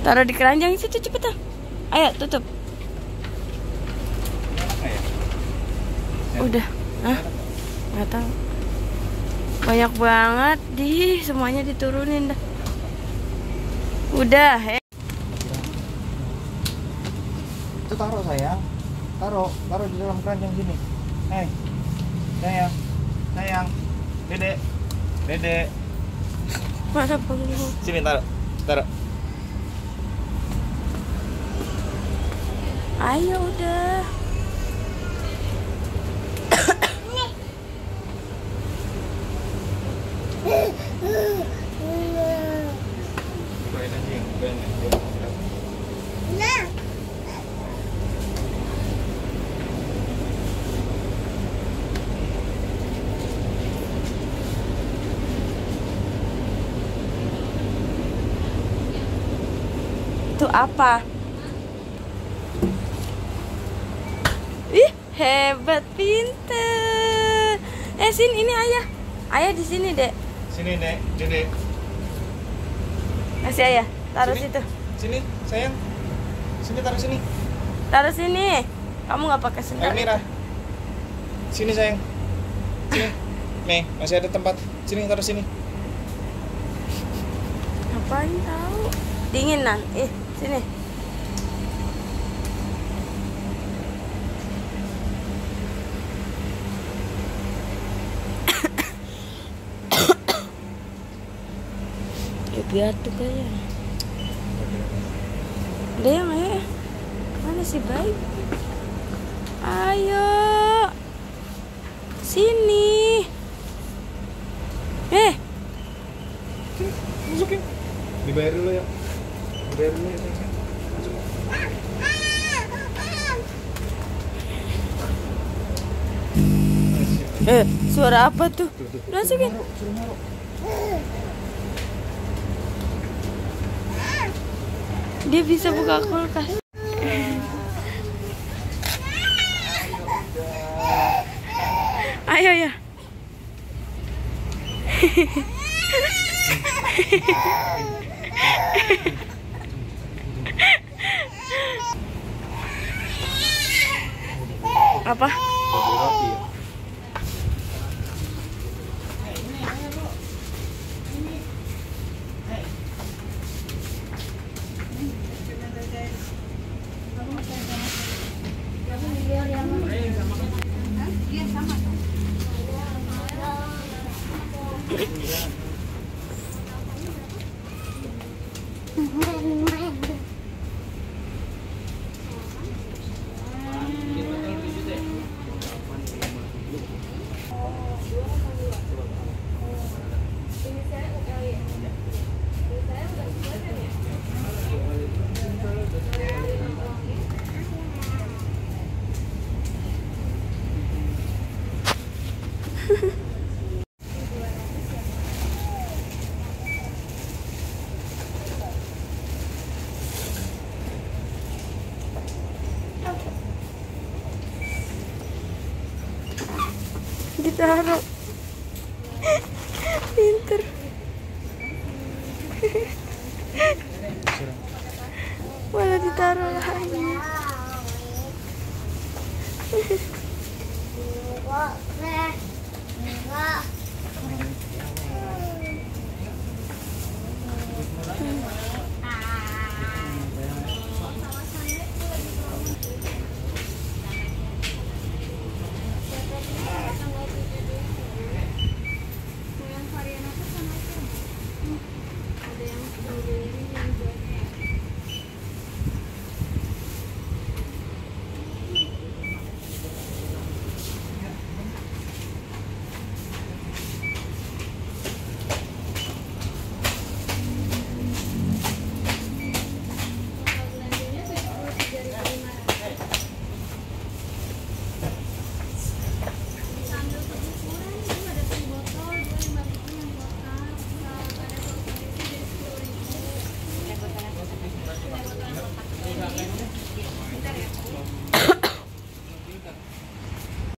Taruh di keranjang situ cepetan. Ayo tutup. Udah. Hah? Nggak tahu. Banyak banget semuanya diturunin dah. Udah, Itu taruh sayang. Taruh di dalam keranjang sini. Sayang. Dede. Mana bengong? Sini taruh. Ayo udah. Itu apa? Ih, hebat, pinter. Sini, ini ayah. Ayah di sini, Dek. Sini, Dede. Kasih ayah. Taruh situ. Sini, sayang. Sini taruh sini. Taruh sini. Kamu nggak pakai sendal. Mira. Sini, sayang. Sini. Nih, masih ada tempat. Sini taruh sini. Ngapain tahu? Dinginan. Sini. Biar tuh kayak dia ayo. Mana sih baik? Ayo sini. Masukin. Dibayar dulu ya. Suara apa tuh? Masukin. Dia bisa buka kulkas. Ayo ya. Apa? Ditaruh. Pinter. Malah ditaruh lagi.